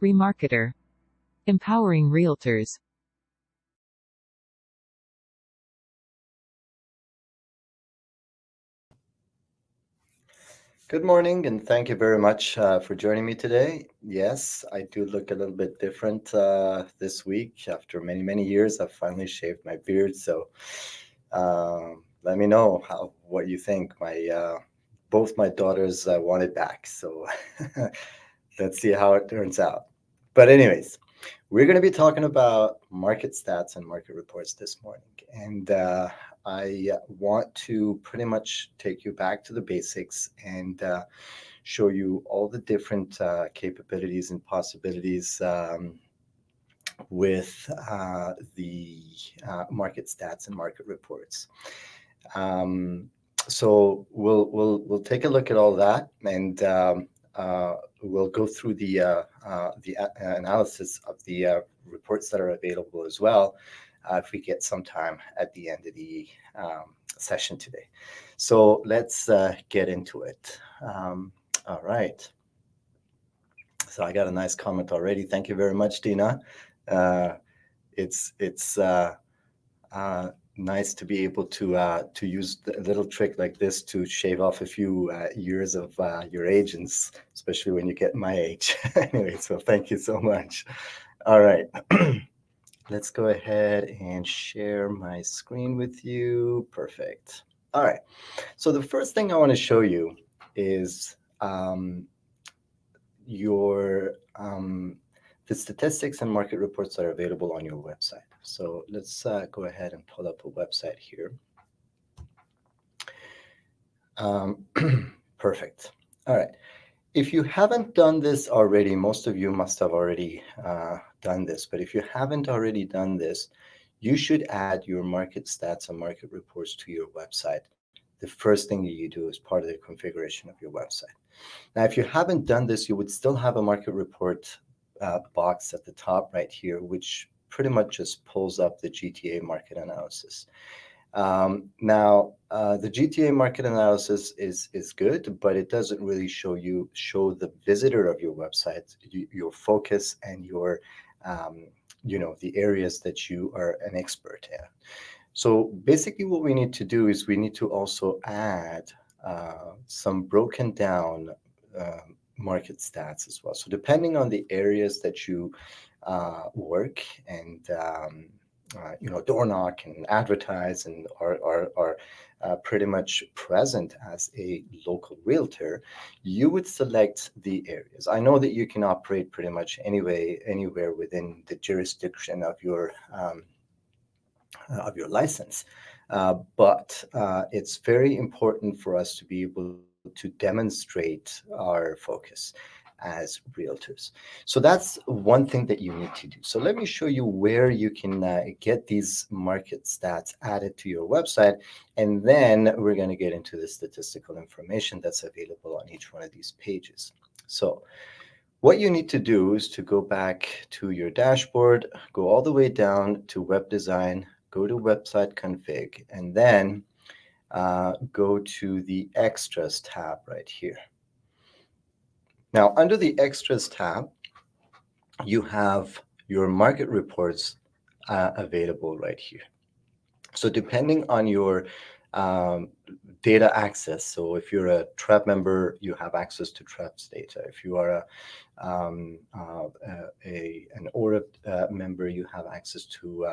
REMARKETER. Empowering Realtors. Good morning, and thank you very much for joining me today. Yes, I do look a little bit different this week. After many, many years, I've finally shaved my beard. So let me know what you think. Both my daughters want it back. So let's see how it turns out. But anyways, we're going to be talking about market stats and market reports this morning. And I want to pretty much take you back to the basics and show you all the different capabilities and possibilities with the market stats and market reports. So we'll take a look at all that, and we'll go through the analysis of the reports that are available as well, if we get some time at the end of the session today. So let's get into it. All right. So I got a nice comment already. Thank you very much, Dina. It's nice to be able to use a little trick like this to shave off a few years of your age, and especially when you get my age. Anyway, so thank you so much. All right. Let's go ahead and share my screen with you. Perfect. All right. So the first thing I want to show you is the statistics and market reports that are available on your website. So let's go ahead and pull up a website here. Perfect. All right. If you haven't done this already, most of you must have already done this, but if you haven't already done this, you should add your market stats and market reports to your website. The first thing that you do is part of the configuration of your website. Now, if you haven't done this, you would still have a market report box at the top right here, which pretty much just pulls up the GTA market analysis. Now, the GTA market analysis is good, but it doesn't really show the visitor of your website, your focus, and your the areas that you are an expert in. So basically what we need to do is we need to also add some broken down market stats as well. So depending on the areas that you work and door knock and advertise and are pretty much present as a local realtor, you would select the areas. I know that you can operate pretty much anywhere within the jurisdiction of your license. But it's very important for us to be able to demonstrate our focus as realtors. So that's one thing that you need to do. So let me show you where you can get these market stats added to your website, and then we're going to get into the statistical information that's available on each one of these pages. So what you need to do is to go back to your dashboard, go all the way down to web design, go to website config, and then go to the extras tab right here. Now, under the extras tab, you have your market reports available right here. So depending on your data access, so if you're a TREP member, you have access to TREP's data. If you are an ORIP member, you have access to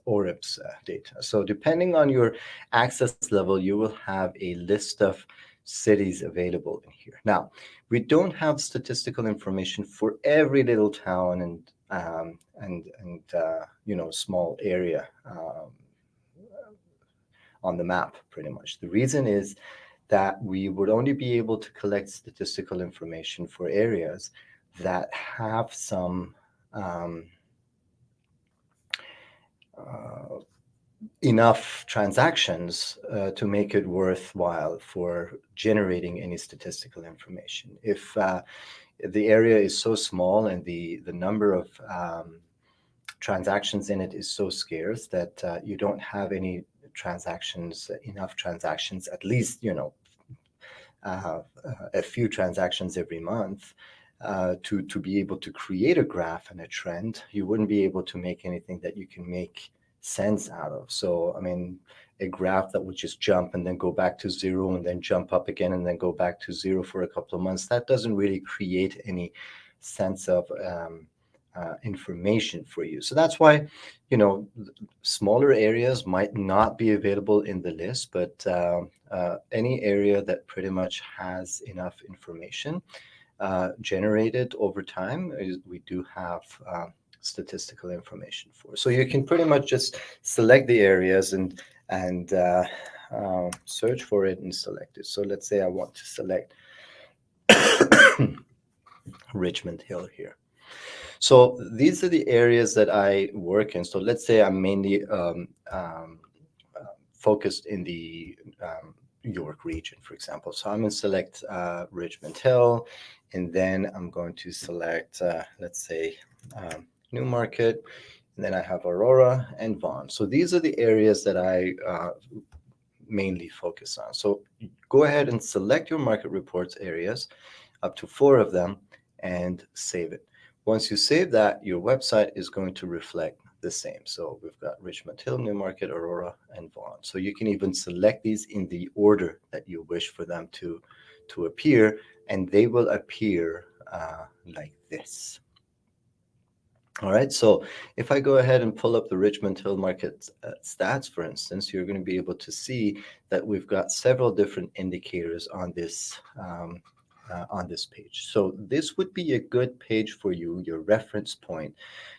ORIP's data. So depending on your access level, you will have a list of cities available in here. Now, we don't have statistical information for every little town and small area on the map, pretty much. The reason is that we would only be able to collect statistical information for areas that have some enough transactions to make it worthwhile for generating any statistical information. If the area is so small and the number of transactions in it is so scarce that you don't have any transactions, enough transactions, at least, a few transactions every month to be able to create a graph and a trend, you wouldn't be able to make anything that you can make sense out of. So, I mean, a graph that would just jump and then go back to zero and then jump up again and then go back to zero for a couple of months, that doesn't really create any sense of information for you. So that's why, you know, smaller areas might not be available in the list, but any area that pretty much has enough information generated over time, we do have statistical information for. So you can pretty much just select the areas and search for it and select it. So let's say I want to select Richmond Hill here. So these are the areas that I work in. So let's say I'm mainly focused in the York region, for example. So I'm going to select Richmond Hill, and then I'm going to select, let's say, Newmarket, and then I have Aurora and Vaughan. So these are the areas that I mainly focus on. So go ahead and select your market reports areas, up to 4 of them, and save it. Once you save that, your website is going to reflect the same. So we've got Richmond Hill, Newmarket, Aurora, and Vaughan. So you can even select these in the order that you wish for them to appear, and they will appear like this. All right, so if I go ahead and pull up the Richmond Hill market stats, for instance, you're going to be able to see that we've got several different indicators on this page. So this would be a good page for you, your reference point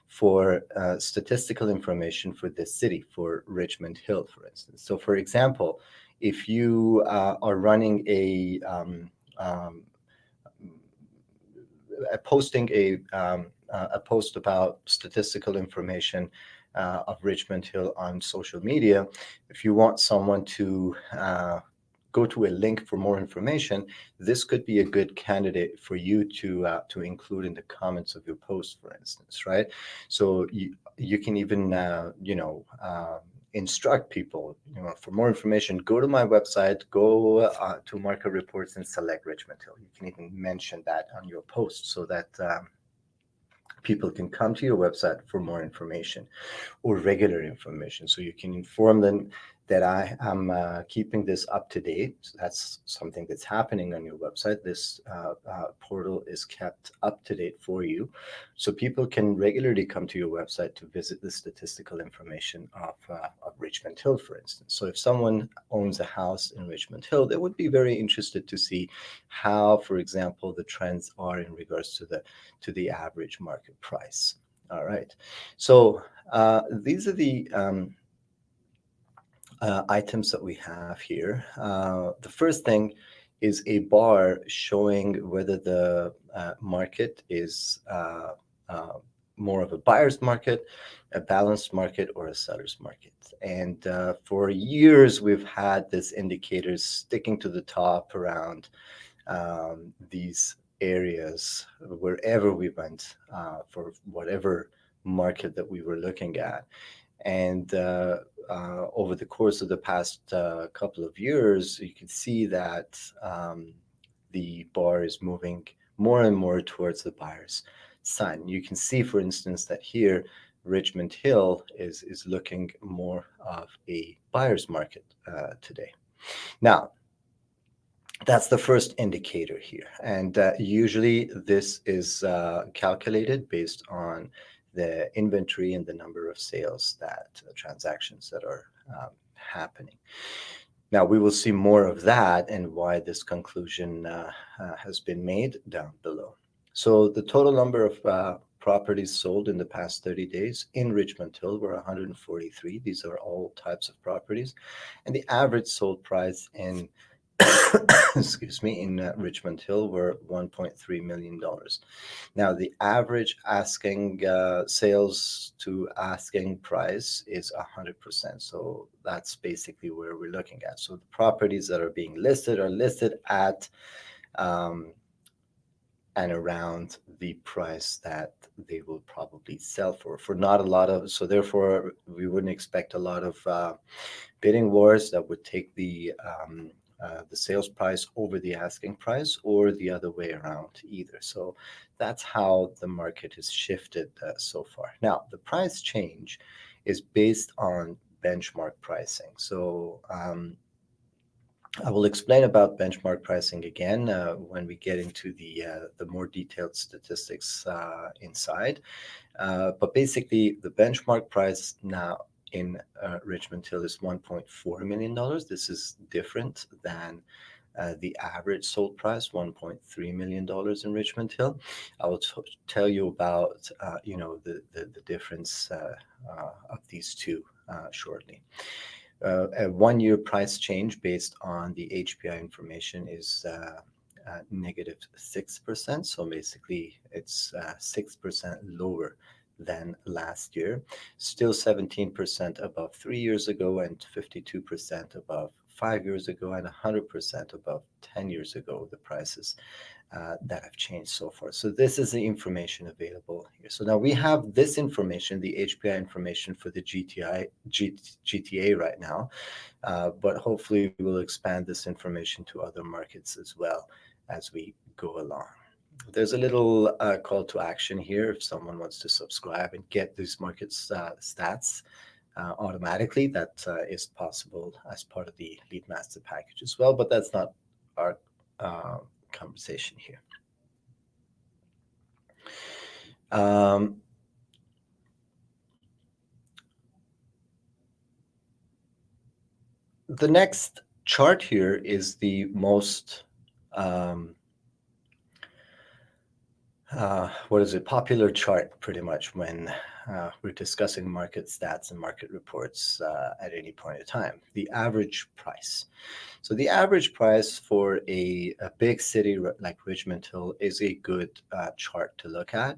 for statistical information for this city, for Richmond Hill, for instance. So for example, if you are running posting a post about statistical information of Richmond Hill on social media, if you want someone to go to a link for more information, this could be a good candidate for you to include in the comments of your post, for instance, right? So you can even instruct people, for more information, go to my website, go to market reports and select Richmond Hill. You can even mention that on your post so that people can come to your website for more information or regular information. So you can inform them that I am keeping this up to date. So that's something that's happening on your website. This portal is kept up to date for you. So people can regularly come to your website to visit the statistical information of Richmond Hill, for instance. So if someone owns a house in Richmond Hill, they would be very interested to see how, for example, the trends are in regards to the average market price. All right. So these are the items that we have here. The first thing is a bar showing whether the market is more of a buyer's market, a balanced market, or a seller's market. And for years, we've had this indicator sticking to the top around these areas wherever we went for whatever market that we were looking at. And over the course of the past couple of years, you can see that the bar is moving more and more towards the buyer's side. You can see, for instance, that here Richmond Hill is looking more of a buyer's market today. Now, that's the first indicator here. And usually this is calculated based on the inventory and the number of sales transactions that are happening. Now we will see more of that and why this conclusion has been made down below. So the total number of properties sold in the past 30 days in Richmond Hill were 143. These are all types of properties. And the average sold price in excuse me, in Richmond Hill were $1.3 million. Now, the average asking sales to asking price is 100%. So that's basically where we're looking at. So the properties that are being listed are listed at um, and around the price that they will probably sell for not a lot of, so therefore we wouldn't expect a lot of bidding wars that would take the sales price over the asking price or the other way around either. So that's how the market has shifted so far. Now, the price change is based on benchmark pricing. So I will explain about benchmark pricing again when we get into the more detailed statistics inside. But basically, the benchmark price now in Richmond Hill is $1.4 million. This is different than the average sold price, $1.3 million in Richmond Hill. I will tell you about the difference of these two shortly. A 1 year price change based on the HPI information is negative 6%. So basically, it's 6% lower than last year. Still 17% above 3 years ago, and 52% above 5 years ago, and 100% above 10 years ago, the prices that have changed so far. So this is the information available here. So now we have this information, the HPI information for the GTA right now, but hopefully we'll expand this information to other markets as well as we go along. There's a little call to action here if someone wants to subscribe and get these markets stats automatically. That is possible as part of the Lead Master package as well, but that's not our uh, conversation here. Um, the next chart here is the most um, what is it, popular chart pretty much when we're discussing market stats and market reports at any point in time. The average price. So the average price for a big city like Richmond Hill is a good chart to look at.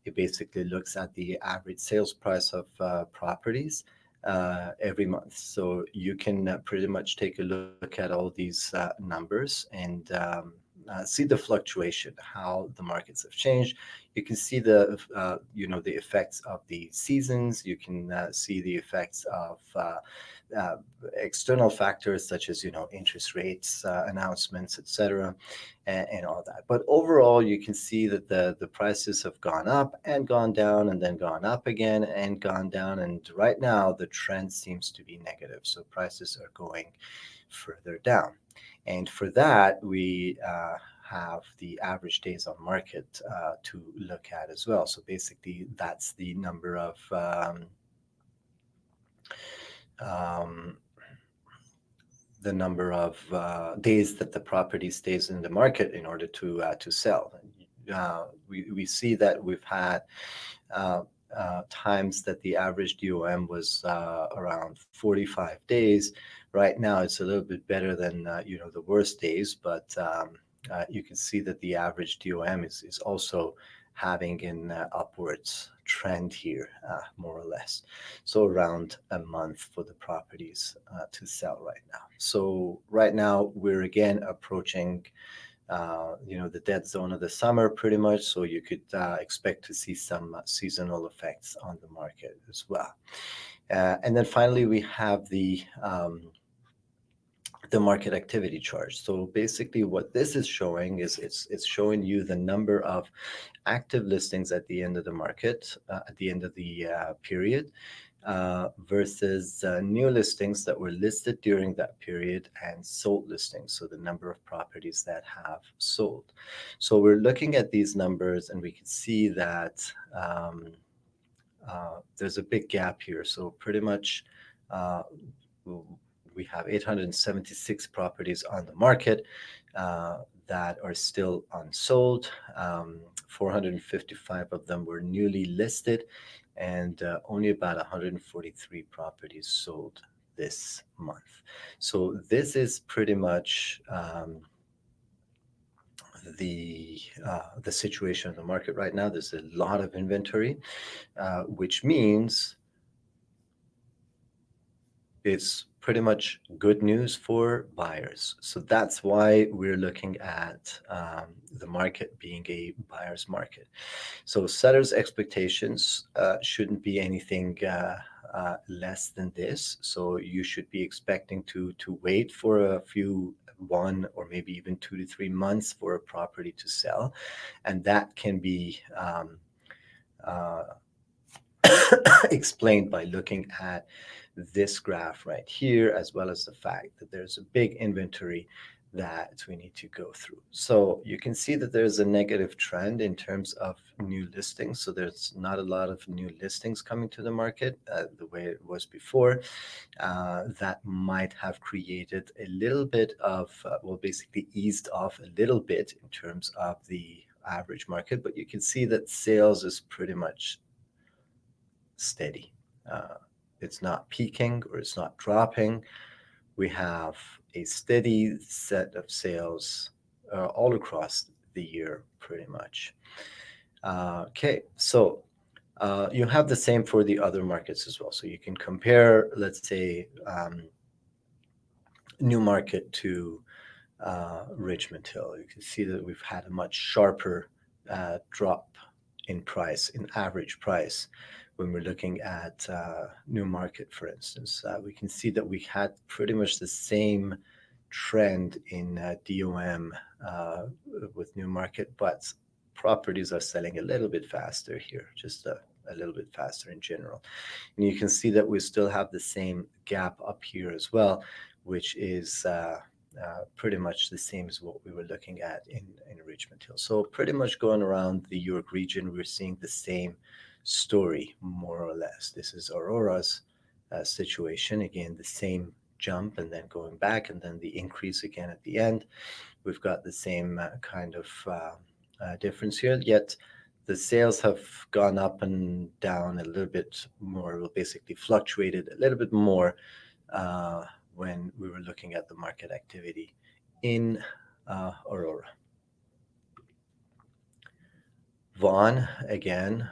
It basically looks at the average sales price of properties every month. So you can pretty much take a look at all these numbers and see the fluctuation, how the markets have changed. You can see the effects of the seasons. You can see the effects of uh, external factors such as interest rates, announcements, etc., and all that. But overall, you can see that the prices have gone up and gone down and then gone up again and gone down. And right now, the trend seems to be negative. So prices are going further down. And for that, we have the average days on market to look at as well. So basically, that's the number of um, days that the property stays in the market in order to sell. We see that we've had uh, times that the average DOM was around 45 days. Right now, it's a little bit better than the worst days, but you can see that the average DOM is also having an upwards trend here, more or less. So around a month for the properties to sell right now. So right now we're again approaching the dead zone of the summer pretty much. So you could expect to see some seasonal effects on the market as well. And then finally, we have the market activity chart. So basically what this is showing is it's showing you the number of active listings at the end of the market, at the end of the period, versus new listings that were listed during that period and sold listings. So the number of properties that have sold. So we're looking at these numbers and we can see that there's a big gap here. So pretty much uh, we have 876 properties on the market that are still unsold. 455 of them were newly listed, and only about 143 properties sold this month. So this is pretty much the situation in the market right now. There's a lot of inventory, which means it's pretty much good news for buyers. So that's why we're looking at the market being a buyer's market. So sellers' expectations shouldn't be anything less than this. So you should be expecting to wait for a few 1 or maybe even 2 to 3 months for a property to sell, and that can be uh, explained by looking at this graph right here, as well as the fact that there's a big inventory that we need to go through. So you can see that there's a negative trend in terms of new listings. So there's not a lot of new listings coming to the market the way it was before. That might have created a little bit of, well, basically eased off a little bit in terms of the average market, but you can see that sales is pretty much steady. Uh, it's not peaking or it's not dropping. We have a steady set of sales all across the year, pretty much. Okay, so you have the same for the other markets as well. So you can compare, let's say, Newmarket to Richmond Hill. You can see that we've had a much sharper drop in price, in average price, when we're looking at Newmarket, for instance. We can see that we had pretty much the same trend in DOM with Newmarket, but properties are selling a little bit faster here, just a little bit faster in general. And you can see that we still have the same gap up here as well, which is pretty much the same as what we were looking at in Richmond Hill. So pretty much going around the York region, we're seeing the same story, more or less. This is Aurora's situation. Again, the same jump and then going back and then the increase again at the end. We've got the same kind of difference here, yet the sales have gone up and down a little bit more, well, basically fluctuated a little bit more when we were looking at the market activity in Aurora. Vaughan, again,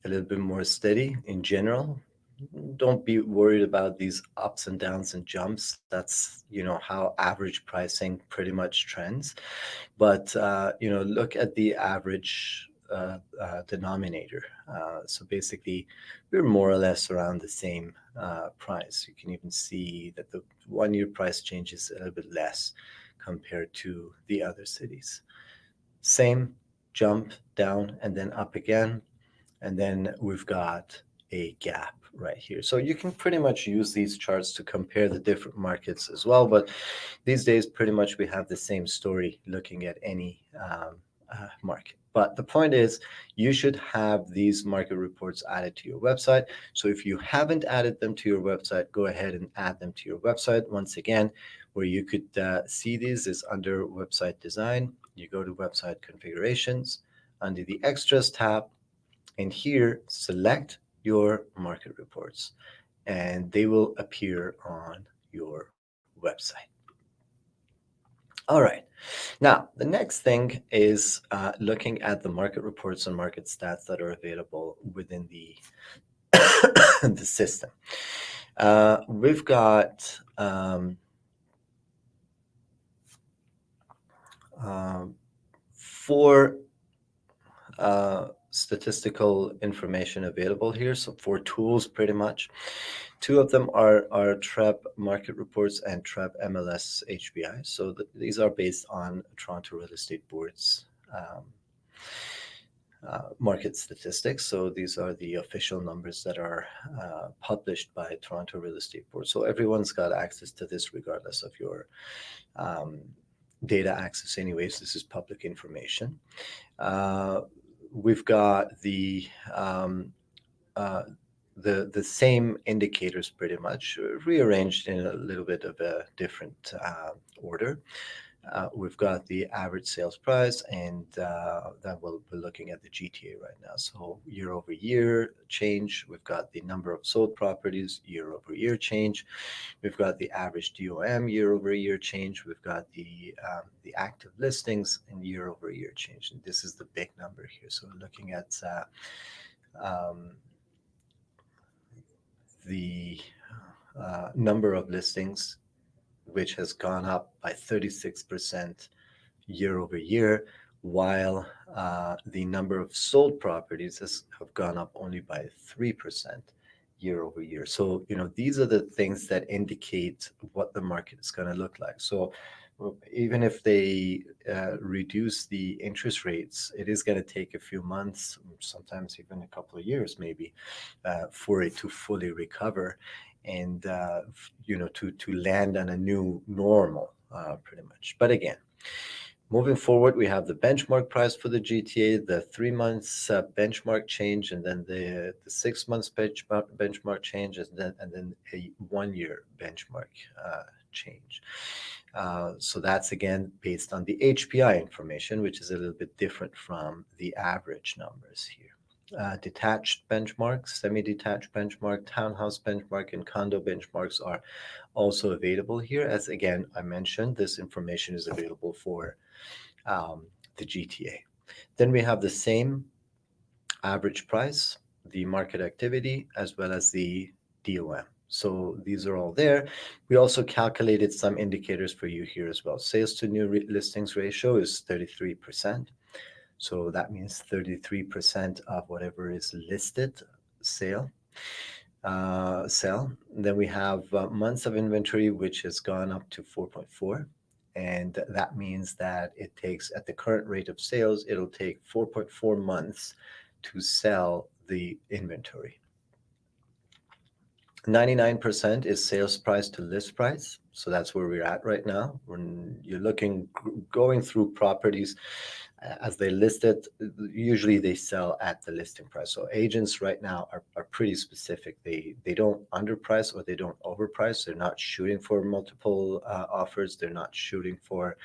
a little bit more steady in general. Don't be worried about these ups and downs and jumps. That's, how average pricing pretty much trends. But, look at the average denominator. So basically, we're more or less around the same price. You can even see that the 1 year price change is a little bit less compared to the other cities. Same jump down and then up again. And then we've got a gap right here. So you can pretty much use these charts to compare the different markets as well. But these days, pretty much we have the same story looking at any market. But the point is, you should have these market reports added to your website. So if you haven't added them to your website, go ahead and add them to your website. Once again, where you could see these is under website design. You go to website configurations under the extras tab, and here select your market reports and they will appear on your website. All right. Now, the next thing is looking at the market reports and market stats that are available within the the system. We've got four statistical information available here. So 4 tools pretty much. 2 of them are TREB market reports and TREB MLS HBI. So these are based on Toronto Real Estate Board's market statistics. So these are the official numbers that are published by Toronto Real Estate Board. So everyone's got access to this regardless of your data access anyways. This is public information. We've got the same indicators pretty much rearranged in a little bit of a different order. We've got the average sales price, and then we'll be looking at the GTA right now. So year over year change, we've got the number of sold properties, year over year change. We've got the average DOM year over year change. We've got the active listings and year over year change. And this is the big number here. So we're looking at um, the number of listings, which has gone up by 36% year over year, while the number of sold properties have gone up only by 3% year over year. So, these are the things that indicate what the market is going to look like. So, even if they reduce the interest rates, it is going to take a few months, sometimes even a couple of years, maybe, for it to fully recover and to land on a new normal, pretty much. But again, moving forward, we have the benchmark price for the GTA, the 3 months benchmark change, and then the 6 months benchmark change, and then a 1 year benchmark change. So that's again based on the HPI information, which is a little bit different from the average numbers here. Detached benchmarks, semi-detached benchmark, townhouse benchmark, and condo benchmarks are also available here. As again, I mentioned, this information is available for the GTA. Then we have the same average price, the market activity, as well as the DOM. So these are all there. We also calculated some indicators for you here as well. Sales to new listings ratio is 33%. So that means 33% of whatever is listed sell. Then we have months of inventory, which has gone up to 4.4. And that means that it takes, at the current rate of sales, it'll take 4.4 months to sell the inventory. 99% is sales price to list price. So that's where we're at right now. When you're going through properties as they list it, usually they sell at the listing price. So agents right now are pretty specific. They don't underprice or they don't overprice. They're not shooting for multiple offers. They're not shooting for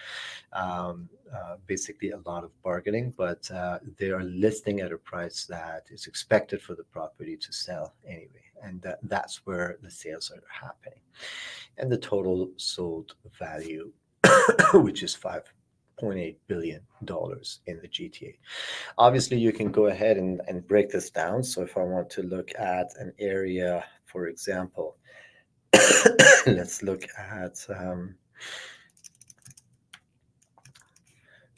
basically a lot of bargaining, but they are listing at a price that is expected for the property to sell anyway. And that's where the sales are happening. And the total sold value, which is $5.8 billion in the GTA. Obviously, you can go ahead and break this down. So if I want to look at an area, for example, let's look at,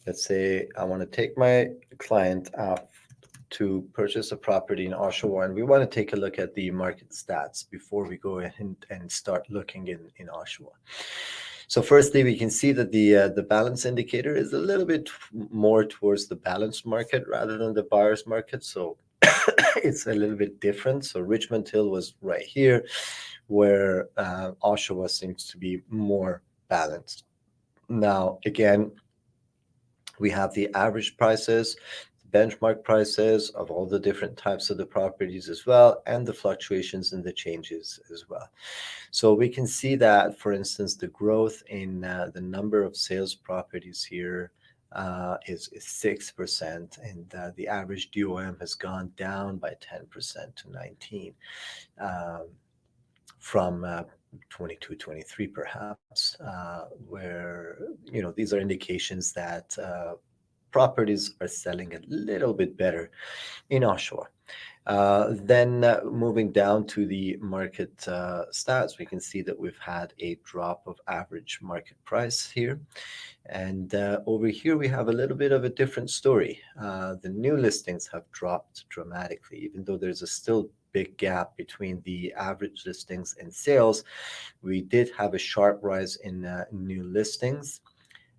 let's say I want to take my client out to purchase a property in Oshawa, and we want to take a look at the market stats before we go ahead and start looking in Oshawa. So firstly, we can see that the balance indicator is a little bit more towards the balanced market rather than the buyer's market. So it's a little bit different. So Richmond Hill was right here, where Oshawa seems to be more balanced. Now, again, we have the average prices, benchmark prices of all the different types of the properties as well, and the fluctuations and the changes as well. So we can see that, for instance, the growth in the number of sales properties here is 6%, and the average DOM has gone down by 10% to 19 from 22, 23 perhaps, where, these are indications that properties are selling a little bit better in Oshawa. Then moving down to the market stats, we can see that we've had a drop of average market price here. And over here, we have a little bit of a different story. The new listings have dropped dramatically, even though there's a still big gap between the average listings and sales. We did have a sharp rise in new listings.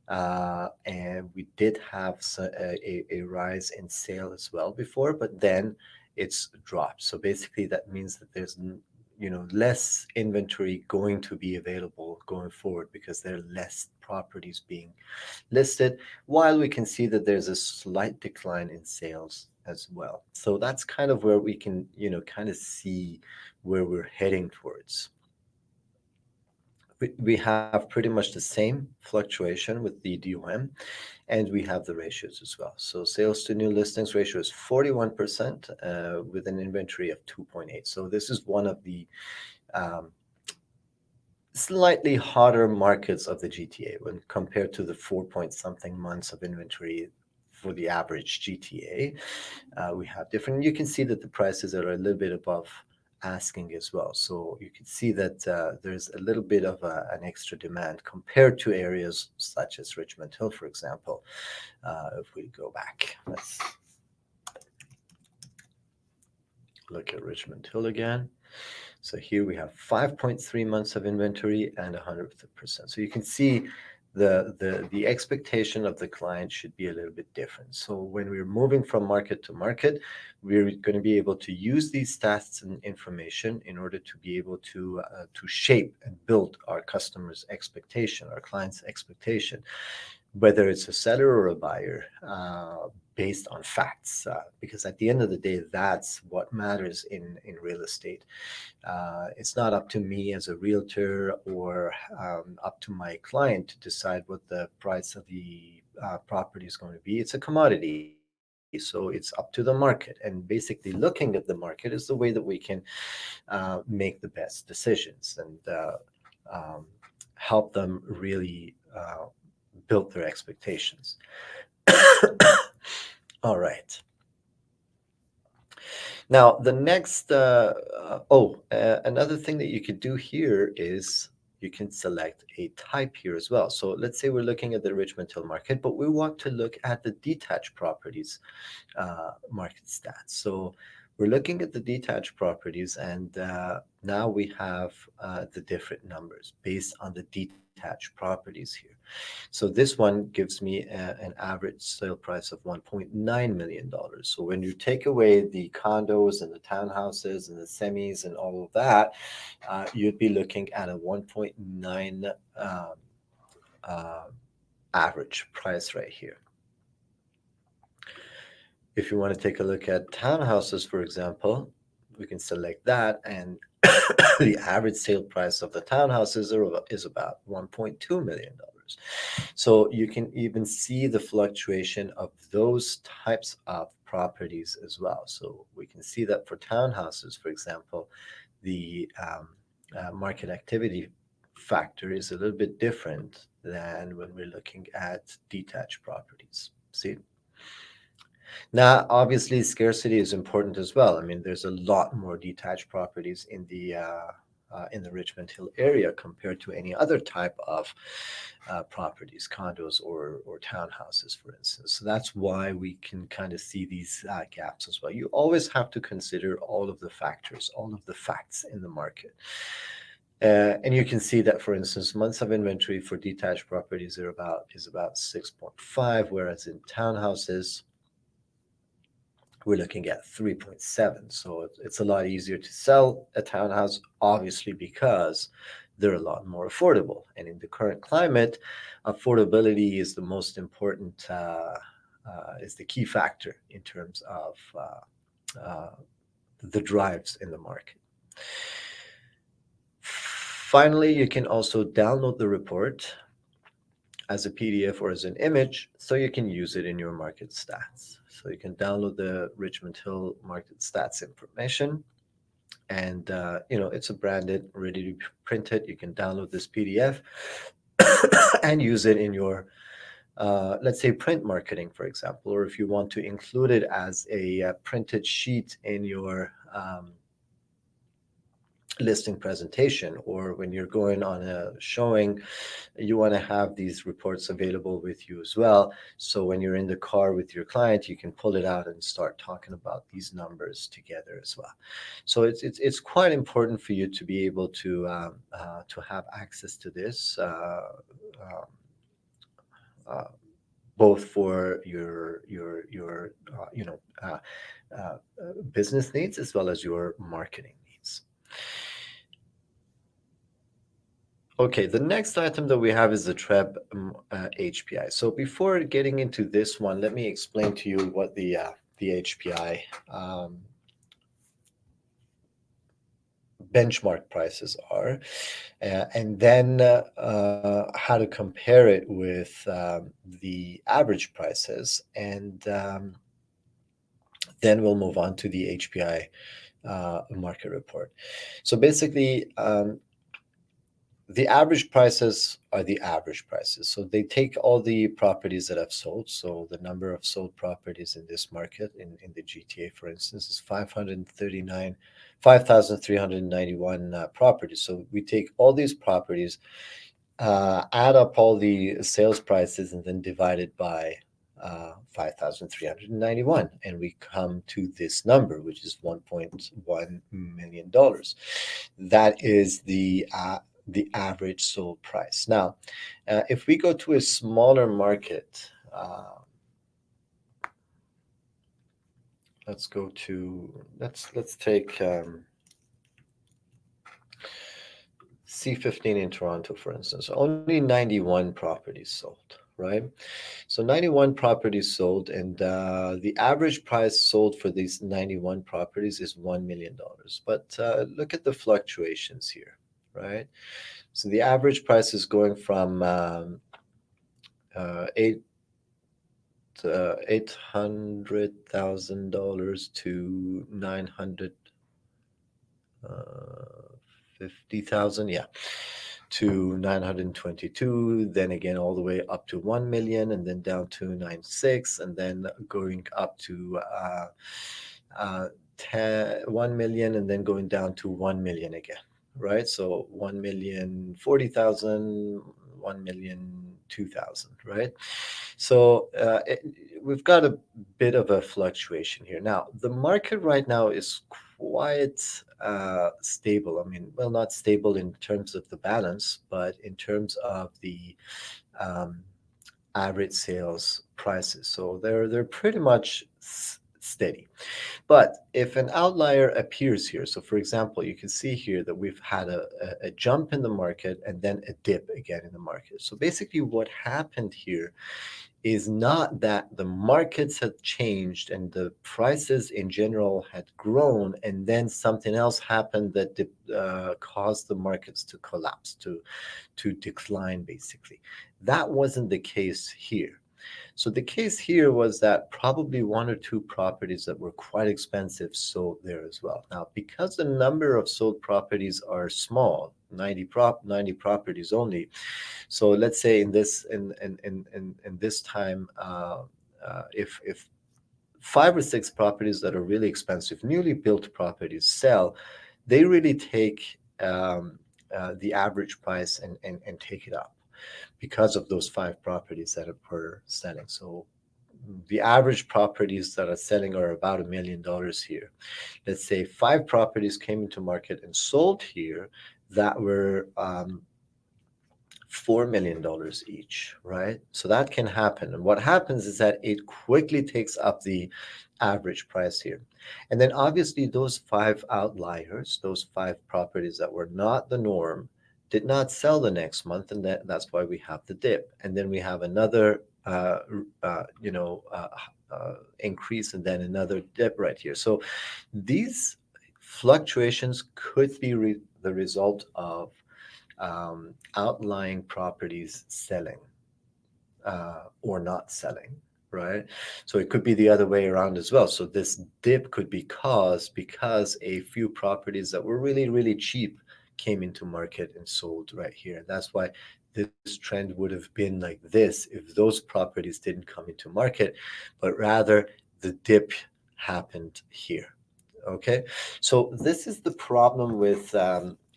And we did have a rise in sale as well before, but then it's dropped. So basically that means that there's less inventory going to be available going forward because there are less properties being listed, while we can see that there's a slight decline in sales as well. So that's kind of where we can kind of see where we're heading towards. we have pretty much the same fluctuation with the DOM, and we have the ratios as well. So sales to new listings ratio is 41% with an inventory of 2.8. So this is one of the um, slightly hotter markets of the GTA when compared to the 4 point something months of inventory for the average GTA. We have different. You can see that the prices are a little bit above asking as well. So you can see that there's a little bit of an extra demand compared to areas such as Richmond Hill, for example. If we go back, let's look at Richmond Hill again. So here we have 5.3 months of inventory and 100%. So you can see the expectation of the client should be a little bit different. So when we're moving from market to market, we're going to be able to use these stats and information in order to be able to shape and build our customers' expectation, our clients' expectation, whether it's a seller or a buyer, based on facts. Because at the end of the day, that's what matters in real estate. It's not up to me as a realtor or up to my client to decide what the price of the property is going to be. It's a commodity, so it's up to the market. And basically, looking at the market is the way that we can make the best decisions and um, help them really build their expectations. All right. Now, the next, another thing that you could do here is you can select a type here as well. So let's say we're looking at the Richmond Hill market, but we want to look at the detached properties market stats. So we're looking at the detached properties, and now we have the different numbers based on the detached properties here. So this one gives me an average sale price of $1.9 million. So when you take away the condos and the townhouses and the semis and all of that, you'd be looking at a 1.9 uh, average price right here. If you want to take a look at townhouses, for example, we can select that, and the average sale price of the townhouses is about $1.2 million. So you can even see the fluctuation of those types of properties as well. So we can see that for townhouses, for example, the market activity factor is a little bit different than when we're looking at detached properties. See? Now, obviously, scarcity is important as well. I mean, there's a lot more detached properties in the Richmond Hill area compared to any other type of properties, condos or townhouses, for instance. So that's why we can kind of see these gaps as well. You always have to consider all of the factors, all of the facts in the market. And you can see that, for instance, months of inventory for detached properties is about 6.5, whereas in townhouses, we're looking at 3.7. So it's a lot easier to sell a townhouse, obviously, because they're a lot more affordable. And in the current climate, affordability is the most important, is the key factor in terms of the drives in the market. Finally, you can also download the report as a PDF or as an image, so you can use it in your market stats. So you can download the Richmond Hill market stats information, and it's a branded, ready to be printed. You can download this PDF and use it in your, let's say, print marketing, for example, or if you want to include it as a printed sheet in your listing presentation, or when you're going on a showing, you want to have these reports available with you as well. So when you're in the car with your client, you can pull it out and start talking about these numbers together as well. So it's quite important for you to be able to have access to this. Uh, Both for your business needs as well as your marketing needs. Okay, the next item that we have is the TREB HPI. So before getting into this one, let me explain to you what the HPI benchmark prices are, and then how to compare it with the average prices, and then we'll move on to the HPI market report. So basically, the average prices are the average prices. So they take all the properties that have sold. So the number of sold properties in this market, in the GTA, for instance, is 5,391 properties. So we take all these properties, add up all the sales prices, and then divide it by 5,391, and we come to this number, which is $1.1 million. That is the average sold price. Now, if we go to a smaller market, let's go to let's take C15 in Toronto, for instance. Only 91 properties sold, right? So 91 properties sold, and the average price sold for these 91 properties is $1 million. But look at the fluctuations here, right? So the average price is going from eight $800,000 to 950,000, yeah, to 922, then again all the way up to 1 million, and then down to 96, and then going up to 1 million, and then going down to 1 million again, right? So 1,040,000, 1,002,000, right? So we've got a bit of a fluctuation here. Now, the market right now is quite stable. I mean, well, not stable in terms of the balance, but in terms of the um, average sales prices. So they're pretty much steady. But if an outlier appears here, so for example, you can see here that we've had a jump in the market and then a dip again in the market. So basically what happened here is not that the markets had changed and the prices in general had grown, and then something else happened that caused the markets to collapse, to decline, basically. That wasn't the case here. So the case here was that probably one or two properties that were quite expensive sold there as well. Now, because the number of sold properties are small, 90 properties only. So let's say in this time, if 5 or 6 properties that are really expensive, newly built properties sell, they really take the average price and take it up because of those 5 properties that are selling. So the average properties that are selling are about $1 million here. Let's say 5 properties came into market and sold here that were $4 million each, right? So that can happen. And what happens is that it quickly takes up the average price here. And then obviously those 5 outliers, those 5 properties that were not the norm, did not sell the next month, and that's why we have the dip. And then we have another, increase, and then another dip right here. So these fluctuations could be the result of outlying properties selling or not selling, right? So it could be the other way around as well. So this dip could be caused because a few properties that were really, really cheap came into market and sold right here. That's why this trend would have been like this if those properties didn't come into market, but rather the dip happened here. Okay, so this is the problem with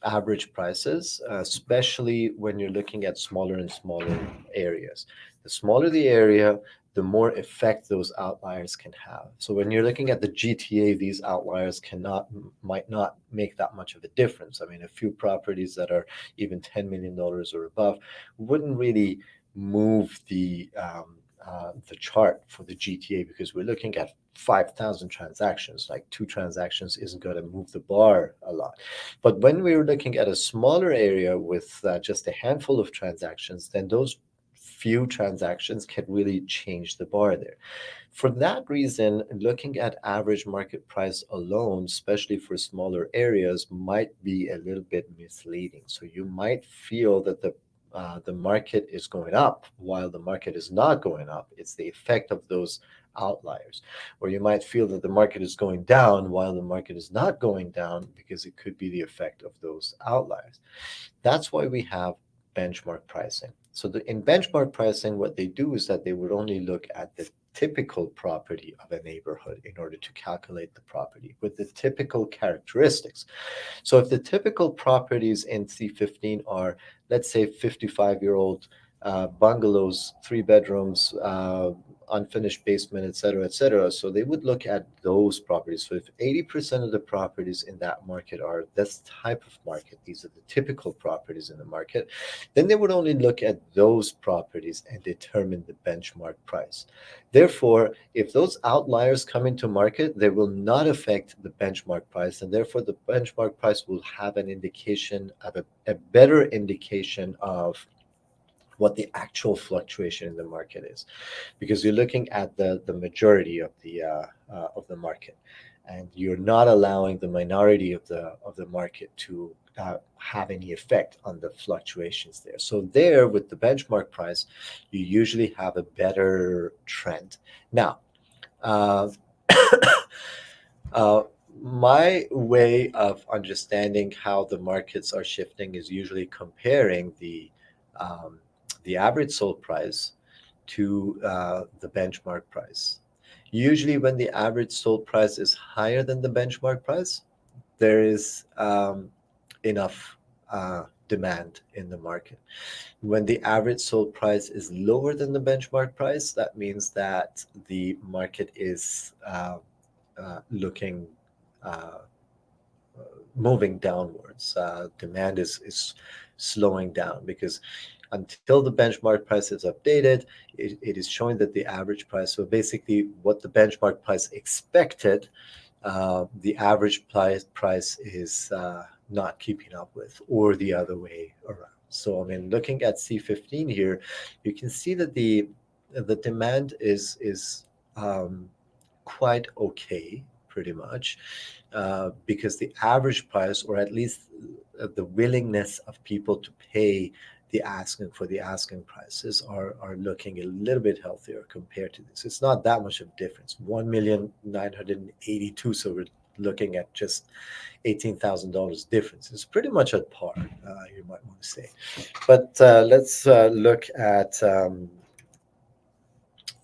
average prices, especially when you're looking at smaller and smaller areas. The smaller the area, the more effect those outliers can have. So when you're looking at the GTA, these outliers might not make that much of a difference. I mean, a few properties that are even $10 million or above wouldn't really move the chart for the GTA, because we're looking at 5,000 transactions. Like 2 transactions isn't going to move the bar a lot. But when we're looking at a smaller area with just a handful of transactions, then those few transactions can really change the bar there. For that reason, looking at average market price alone, especially for smaller areas, might be a little bit misleading. So you might feel that the market is going up while the market is not going up. It's the effect of those outliers. Or you might feel that the market is going down while the market is not going down because it could be the effect of those outliers. That's why we have benchmark pricing. So in benchmark pricing, what they do is that they would only look at the typical property of a neighborhood in order to calculate the property with the typical characteristics. So if the typical properties in C15 are, let's say, 55-year-old bungalows, 3 bedrooms, unfinished basement, etc., etc. So they would look at those properties. So if 80% of the properties in that market are this type of market, these are the typical properties in the market, then they would only look at those properties and determine the benchmark price. Therefore, if those outliers come into market, they will not affect the benchmark price, and therefore the benchmark price will have an indication of a better indication of what the actual fluctuation in the market is, because you're looking at the majority of the market, and you're not allowing the minority of the market to have any effect on the fluctuations there. So there, with the benchmark price, you usually have a better trend. Now, uh, uh, my way of understanding how the markets are shifting is usually comparing um, the average sold price to the benchmark price. Usually, when the average sold price is higher than the benchmark price, there is enough demand in the market. When the average sold price is lower than the benchmark price, that means that the market is looking uh, moving downwards. Demand is slowing down because until the benchmark price is updated, it is showing that the average price, so basically what the benchmark price expected, the average price is not keeping up with, or the other way around. So, I mean, looking at C15 here, you can see that the demand is quite okay, pretty much, because the average price, or at least the willingness of people to pay the asking prices, are looking a little bit healthier compared to this. It's not that much of a difference. 1,982,000. So we're looking at just $18,000 difference. It's pretty much at par, you might want to say. But let's look at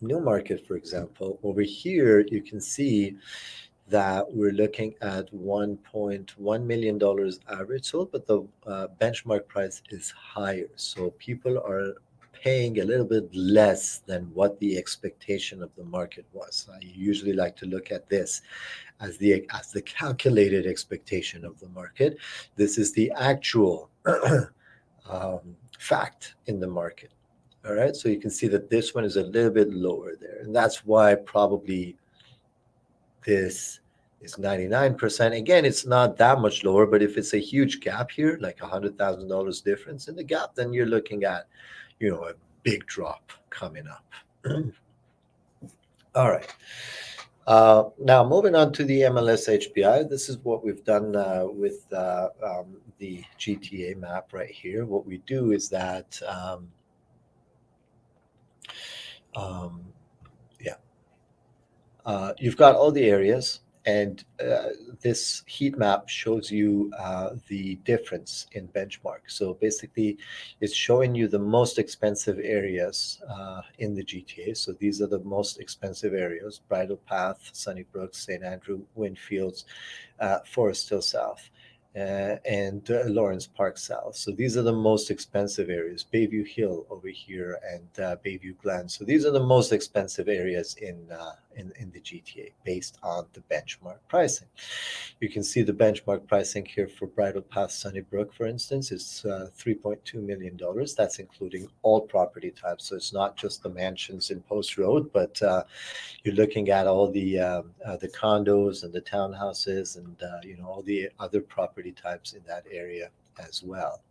new market, for example. Over here, you can see that we're looking at $1.1 million average sold, but the benchmark price is higher. So people are paying a little bit less than what the expectation of the market was. I usually like to look at this as the calculated expectation of the market. This is the actual fact in the market. All right, so you can see that this one is a little bit lower there, and that's why probably this is 99%. Again, it's not that much lower, but if it's a huge gap here, like $100,000 difference in the gap, then you're looking at, a big drop coming up. All right. Now, moving on to the MLS HPI, this is what we've done with the GTA map right here. What we do is that, um, yeah, you've got all the areas, and this heat map shows you the difference in benchmark. So basically, it's showing you the most expensive areas in the GTA. So these are the most expensive areas: Bridle Path, Sunnybrook, St. Andrew, Winfields, Forest Hill South, and Lawrence Park South. So these are the most expensive areas. Bayview Hill over here, and Bayview Glen. So these are the most expensive areas in the GTA based on the benchmark pricing. You can see the benchmark pricing here for Bridle Path, Sunnybrook, for instance, is $3.2 million. That's including all property types. So it's not just the mansions in Post Road, but you're looking at all the condos and the townhouses, and all the other property types in that area as well.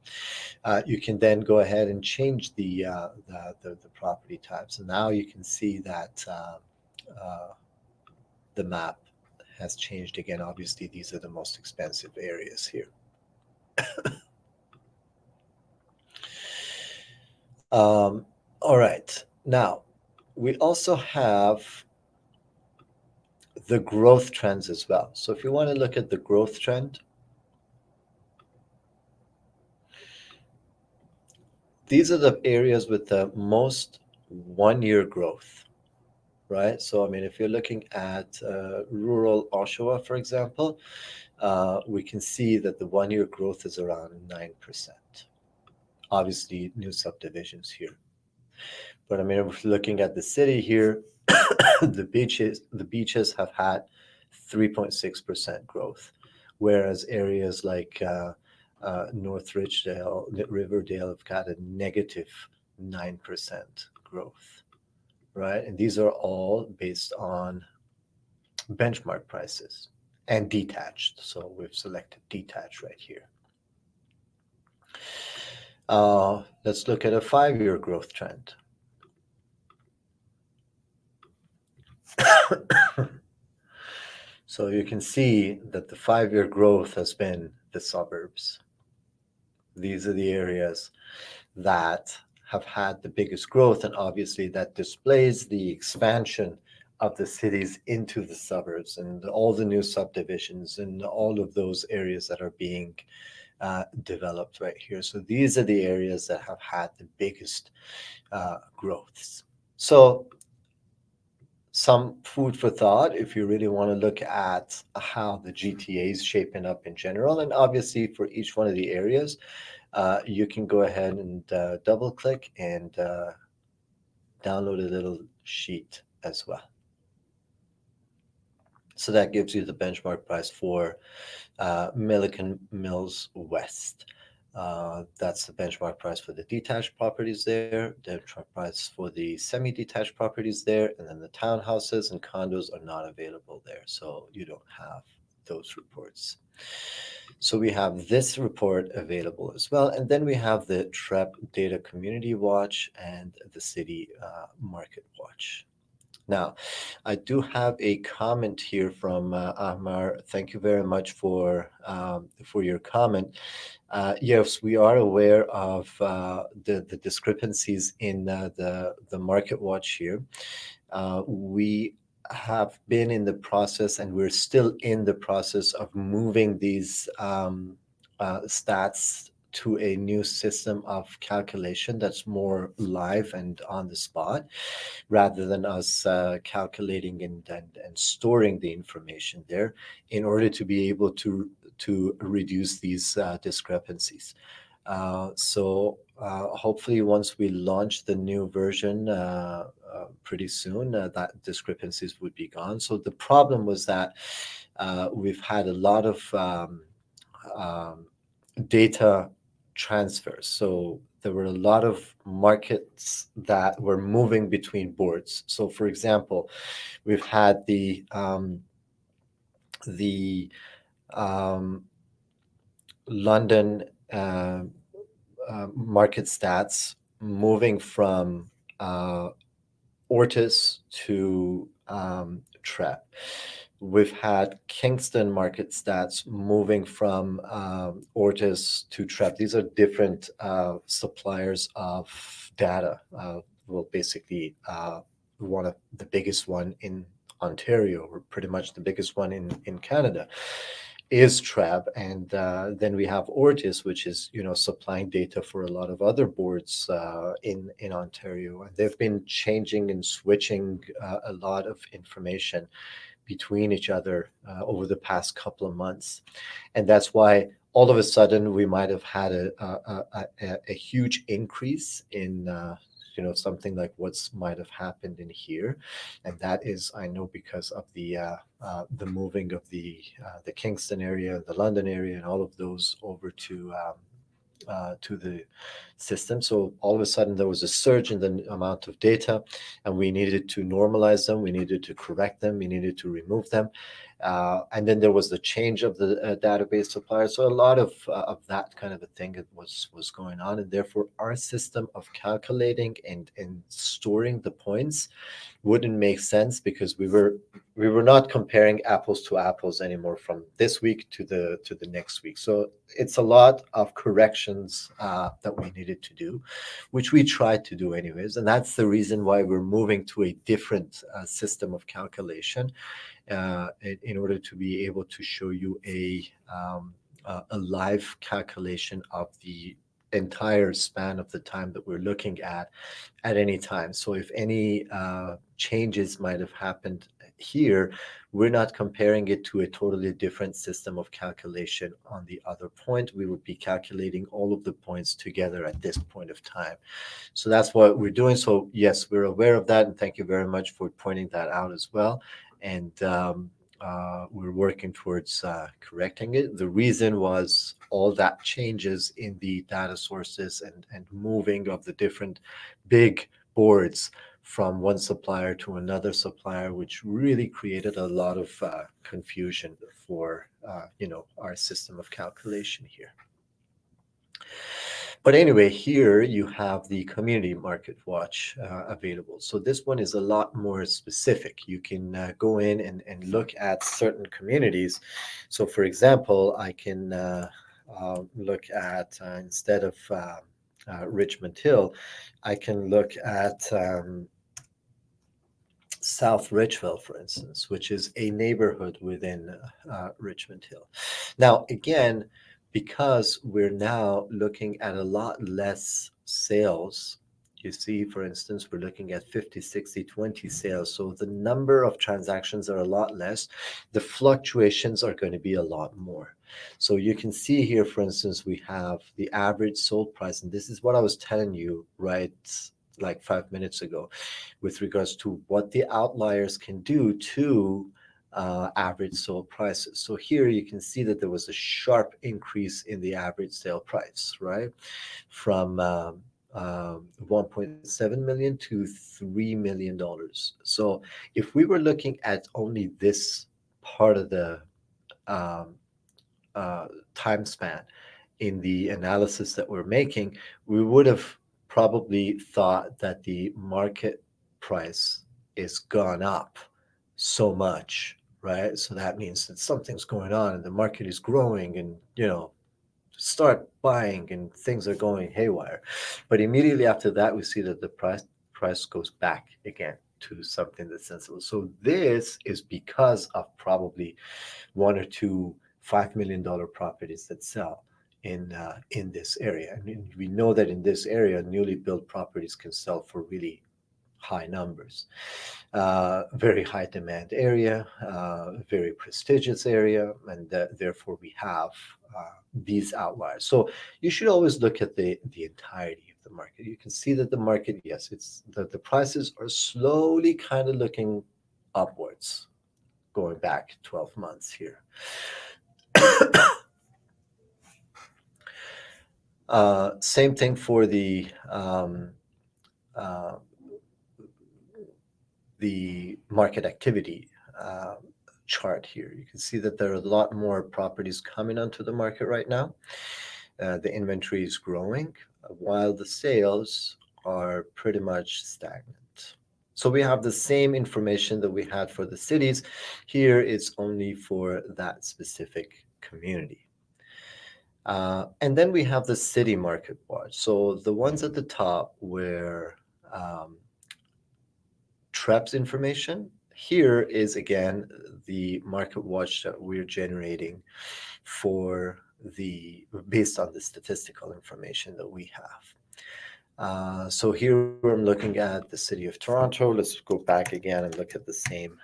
You can then go ahead and change the property types. And now you can see that the map has changed again. Obviously, these are the most expensive areas here. All right. Now, we also have the growth trends as well. So if you want to look at the growth trend, these are the areas with the most 1 year growth, right? So, I mean, if you're looking at rural Oshawa, for example, we can see that the 1 year growth is around 9%. Obviously, new subdivisions here. But I mean, if we're looking at the city here, the beaches have had 3.6% growth, whereas areas like North Ridgedale, Riverdale have got a negative 9% growth, right? And these are all based on benchmark prices and detached. So we've selected detached right here. Let's look at a 5 year growth trend. So you can see that the 5 year growth has been the suburbs. These are the areas that have had the biggest growth, and obviously that displays the expansion of the cities into the suburbs and all the new subdivisions and all of those areas that are being developed right here. So these are the areas that have had the biggest growths. So some food for thought if you really want to look at how the GTA is shaping up in general. And obviously, for each one of the areas, you can go ahead and double click and download a little sheet as well. So that gives you the benchmark price for Milliken Mills West. That's the benchmark price for the detached properties there, the benchmark price for the semi-detached properties there, and then the townhouses and condos are not available there, so you don't have those reports. So we have this report available as well, and then we have the TREP Data Community Watch and the City Market Watch. Now, I do have a comment here from Ahmar. Thank you very much for your comment. Yes, we are aware of the discrepancies in the market watch here. We have been in the process, and we're still in the process of moving these stats to a new system of calculation that's more live and on the spot, rather than us calculating and storing the information there in order to be able to reduce these discrepancies. So hopefully once we launch the new version pretty soon, that discrepancies would be gone. So the problem was that we've had a lot of data transfers. So there were a lot of markets that were moving between boards. So for example, we've had the London market stats moving from Ortis to TREP. We've had Kingston market stats moving from Ortis to TREP. These are different suppliers of data. Well, basically, one of the biggest one in Ontario, or pretty much the biggest one in Canada, is TREP, and then we have Ortis, which is supplying data for a lot of other boards in Ontario, and they've been changing and switching a lot of information between each other over the past couple of months, and that's why all of a sudden we might have had a huge increase in something like what's might have happened in here, and that is, I know, because of the moving of the Kingston area, the London area, and all of those over to the system. So all of a sudden there was a surge in the amount of data, and we needed to normalize them, we needed to correct them, we needed to remove them. And then there was the change of the database supplier. So a lot of that kind of a thing was going on, and therefore our system of calculating and storing the points wouldn't make sense, because we were not comparing apples to apples anymore from this week to the next week. So it's a lot of corrections that we needed to do, which we tried to do anyways, and that's the reason why we're moving to a different system of calculation, in order to be able to show you a live calculation of the entire span of the time that we're looking at any time. So if any changes might have happened here, we're not comparing it to a totally different system of calculation on the other point. We would be calculating all of the points together at this point of time. So that's what we're doing. So yes, we're aware of that, and thank you very much for pointing that out as well. And we're working towards correcting it. The reason was all that changes in the data sources and moving of the different big boards from one supplier to another supplier, which really created a lot of confusion for our system of calculation here. But anyway, here you have the community market watch available. So this one is a lot more specific. You can go in and look at certain communities. So for example, I can look at, instead of Richmond Hill, I can look at South Richville, for instance, which is a neighborhood within Richmond Hill. Now, again, because we're now looking at a lot less sales, you see, for instance, we're looking at 50, 60, 20 sales. So the number of transactions are a lot less. The fluctuations are going to be a lot more. So you can see here, for instance, we have the average sold price, and this is what I was telling you, right, like 5 minutes ago, with regards to what the outliers can do to average sold prices. So here you can see that there was a sharp increase in the average sale price, right? From 1.7 million to $3 million. So if we were looking at only this part of the um, time span in the analysis that we're making, we would have probably thought that the market price is gone up so much, right? So that means that something's going on and the market is growing, and start buying and things are going haywire. But immediately after that, we see that the price goes back again to something that's sensible. So this is because of probably one or two $5 million properties that sell in this area. I mean, we know that in this area, newly built properties can sell for really high numbers. Very high demand area, very prestigious area, and therefore we have these outliers. So you should always look at the entirety of the market. You can see that the market, yes, it's that the prices are slowly kind of looking upwards, going back 12 months here. Same thing for uh, the market activity chart here. You can see that there are a lot more properties coming onto the market right now. The inventory is growing while the sales are pretty much stagnant. So we have the same information that we had for the cities. Here it's only for that specific community. And then we have the city market watch. So the ones at the top were TREPS information. Here is again the market watch that we're generating for based on the statistical information that we have. So here I'm looking at the city of Toronto. Let's go back again and look at the same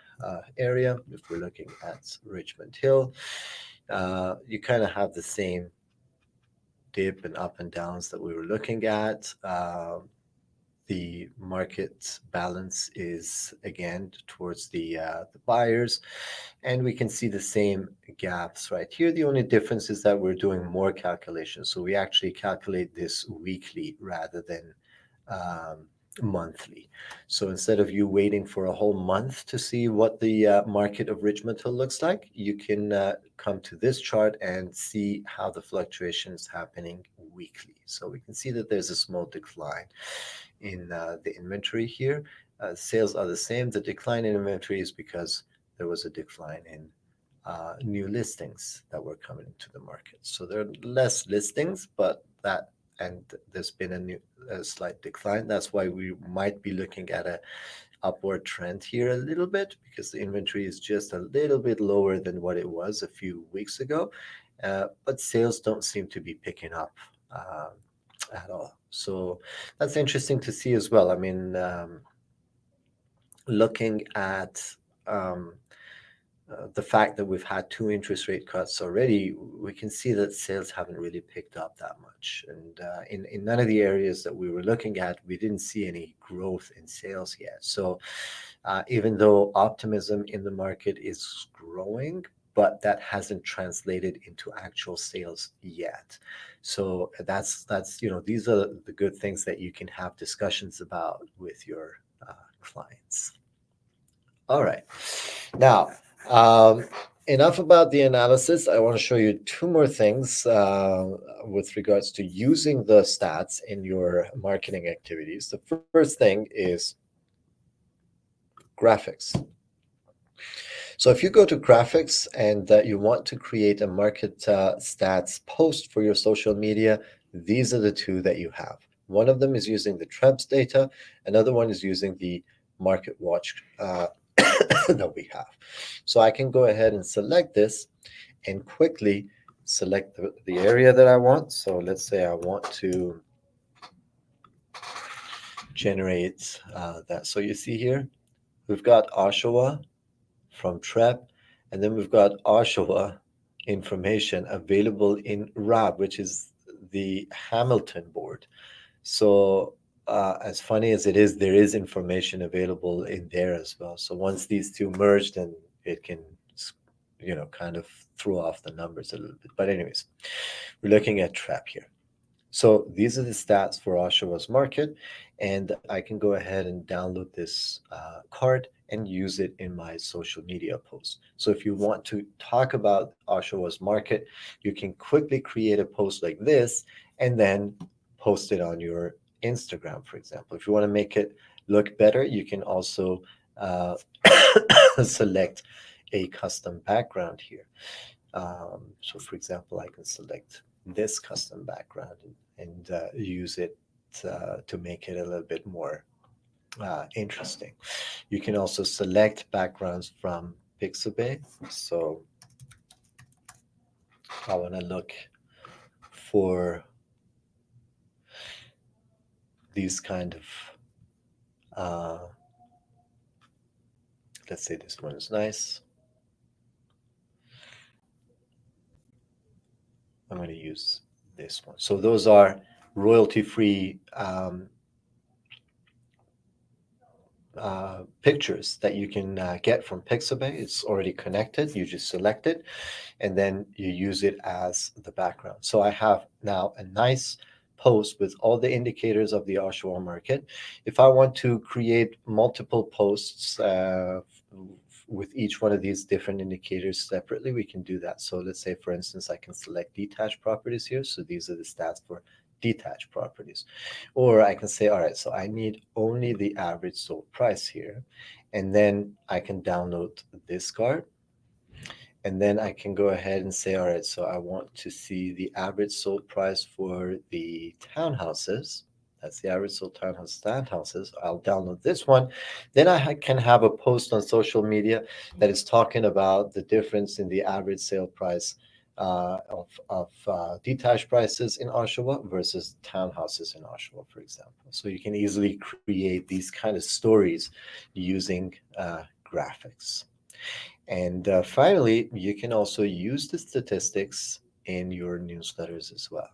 area. If we're looking at Richmond Hill, you kind of have the same dip and up and downs that we were looking at. The market balance is again towards the buyers, and we can see the same gaps right here. The only difference is that we're doing more calculations. So we actually calculate this weekly rather than monthly. So instead of you waiting for a whole month to see what the market of Richmond Hill looks like, you can come to this chart and see how the fluctuation is happening weekly. So we can see that there's a small decline in the inventory here. Sales are the same. The decline in inventory is because there was a decline in new listings that were coming into the market. So there are less listings, but that and there's been a slight decline. That's why we might be looking at a upward trend here a little bit because the inventory is just a little bit lower than what it was a few weeks ago. But sales don't seem to be picking up at all. So that's interesting to see as well. I mean, looking at um, the fact that we've had two interest rate cuts already, we can see that sales haven't really picked up that much. And in none of the areas that we were looking at, we didn't see any growth in sales yet. So even though optimism in the market is growing, but that hasn't translated into actual sales yet. So that's these are the good things that you can have discussions about with your clients. All right. Now, um, enough about the analysis. I want to show you two more things with regards to using the stats in your marketing activities. The first thing is graphics. So if you go to graphics and you want to create a market stats post for your social media, these are the two that you have. One of them is using the Trebs data, another one is using the market watch that we have. So I can go ahead and select this and quickly select the area that I want. So let's say I want to generate that. So you see here, we've got Oshawa from TREP, and then we've got Oshawa information available in RAB, which is the Hamilton board. So as funny as it is, there is information available in there as well. So once these two merge, then it can, kind of throw off the numbers a little bit. But anyways, we're looking at TRAP here. So these are the stats for Oshawa's market, and I can go ahead and download this card and use it in my social media post. So if you want to talk about Oshawa's market, you can quickly create a post like this and then post it on your Instagram, for example. If you want to make it look better, you can also uh, select a custom background here. So for example, I can select this custom background and use it to make it a little bit more interesting. You can also select backgrounds from Pixabay. So I want to look for these kind of, let's say this one is nice. I'm going to use this one. So those are royalty-free pictures that you can get from Pixabay. It's already connected. You just select it and then you use it as the background. So I have now a nice post with all the indicators of the Oshawa market. If I want to create multiple posts with each one of these different indicators separately, we can do that. So let's say, for instance, I can select detached properties here. So these are the stats for detached properties. Or I can say, all right, so I need only the average sold price here. And then I can download this card. And then I can go ahead and say, all right, so I want to see the average sold price for the townhouses. That's the average sold townhouses. I'll download this one. Then I can have a post on social media that is talking about the difference in the average sale price of detached prices in Oshawa versus townhouses in Oshawa, for example. So you can easily create these kind of stories using graphics. And finally, you can also use the statistics in your newsletters as well.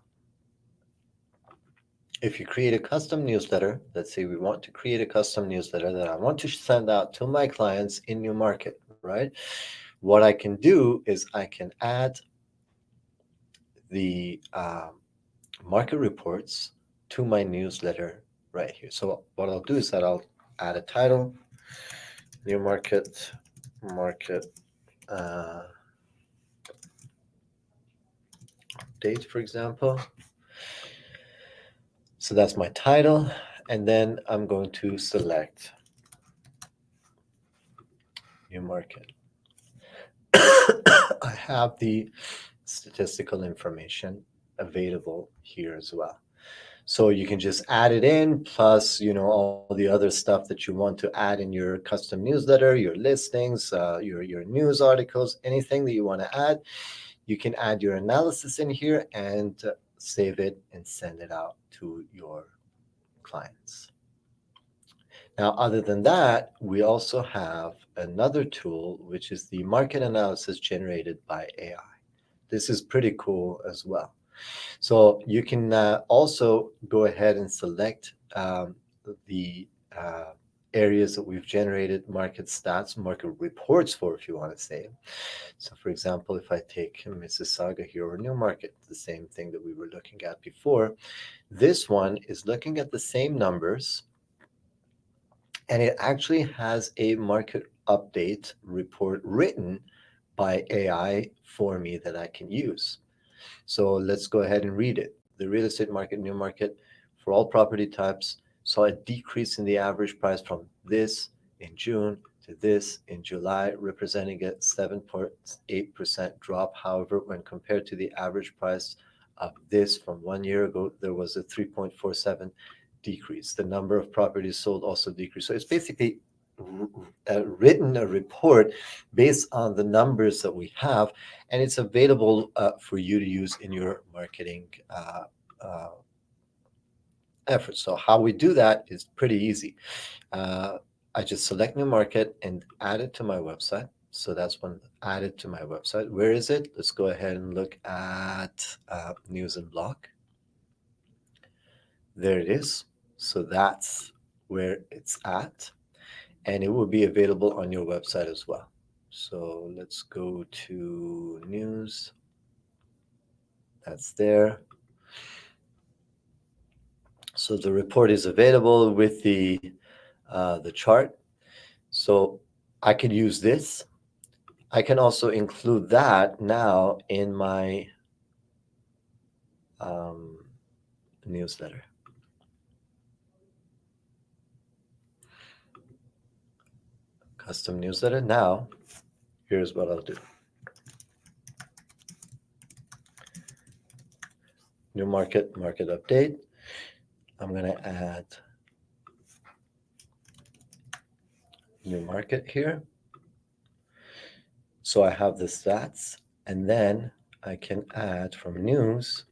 If you create a custom newsletter, let's say we want to create a custom newsletter that I want to send out to my clients in your market, right? What I can do is I can add the market reports to my newsletter right here. So what I'll do is that I'll add a title, new market date, for example. So that's my title. And then I'm going to select new market. I have the statistical information available here as well. So you can just add it in, plus, all the other stuff that you want to add in your custom newsletter, your listings, your news articles, anything that you want to add. You can add your analysis in here and save it and send it out to your clients. Now, other than that, we also have another tool, which is the market analysis generated by AI. This is pretty cool as well. So you can also go ahead and select the areas that we've generated market stats, market reports for, if you want to say. So for example, if I take Mississauga here or Newmarket, the same thing that we were looking at before, this one is looking at the same numbers, and it actually has a market update report written by AI for me that I can use. So let's go ahead and read it. The real estate market, new market, for all property types, saw a decrease in the average price from this in June to this in July, representing a 7.8% drop. However, when compared to the average price of this from 1 year ago, there was a 3.47 decrease. The number of properties sold also decreased. So it's basically written a report based on the numbers that we have, and it's available for you to use in your marketing efforts. So how we do that is pretty easy. I just select new market and add it to my website. So that's one added to my website. Where is it? Let's go ahead and look at news and blog. There it is. So that's where it's at, and it will be available on your website as well. So let's go to news. That's there. So the report is available with the chart. So I could use this. I can also include that now in my newsletter. Custom newsletter. Now, here's what I'll do. New market update. I'm going to add new market here. So I have the stats, and then I can add from news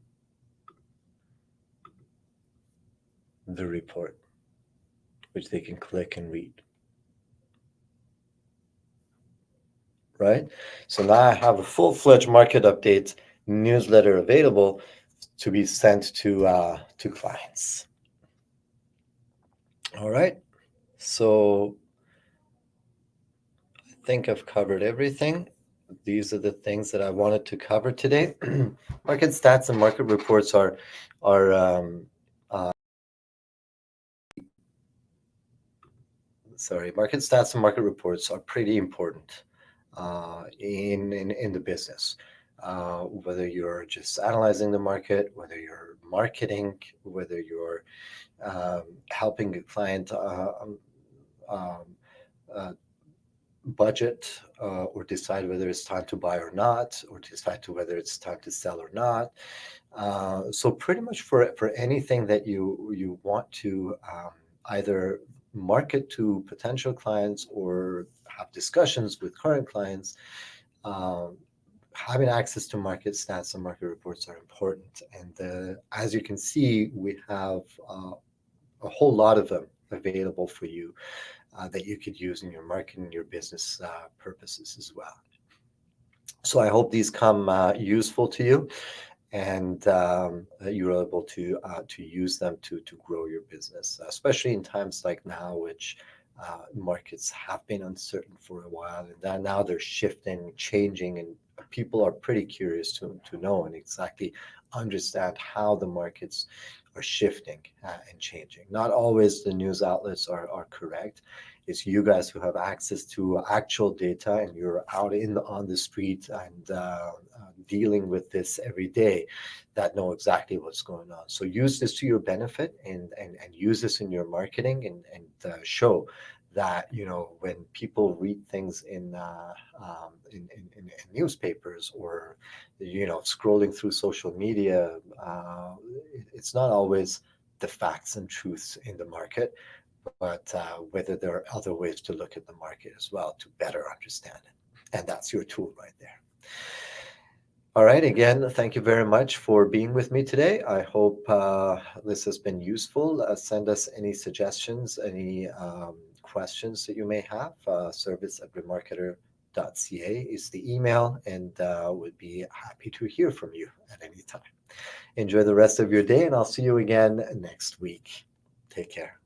the report, which they can click and read. Right? So now I have a full-fledged market update newsletter available to be sent to clients. All right. So I think I've covered everything. These are the things that I wanted to cover today. Market stats and market reports are market stats and market reports are pretty important in the business. Whether you're just analyzing the market, whether you're marketing, whether you're helping a client budget or decide whether it's time to buy or not, or decide to whether it's time to sell or not. So pretty much for anything that you want to either market to potential clients or have discussions with current clients, having access to market stats and market reports are important. And as you can see, we have a whole lot of them available for you that you could use in your marketing, your business purposes as well. So I hope these come useful to you, and that you're able to use them to grow your business, especially in times like now, which markets have been uncertain for a while, and now they're shifting, changing, and people are pretty curious to know and exactly understand how the markets are shifting and changing. Not always the news outlets are correct. It's you guys who have access to actual data, and you're out on the street and dealing with this every day, that know exactly what's going on. So use this to your benefit, and use this in your marketing, and show that, when people read things in newspapers, or scrolling through social media, it's not always the facts and truths in the market, but whether there are other ways to look at the market as well to better understand it. And that's your tool right there. All right. Again, thank you very much for being with me today. I hope this has been useful. Send us any suggestions, any questions that you may have. Service@remarketer.ca is the email, and would be happy to hear from you at any time. Enjoy the rest of your day, and I'll see you again next week. Take care.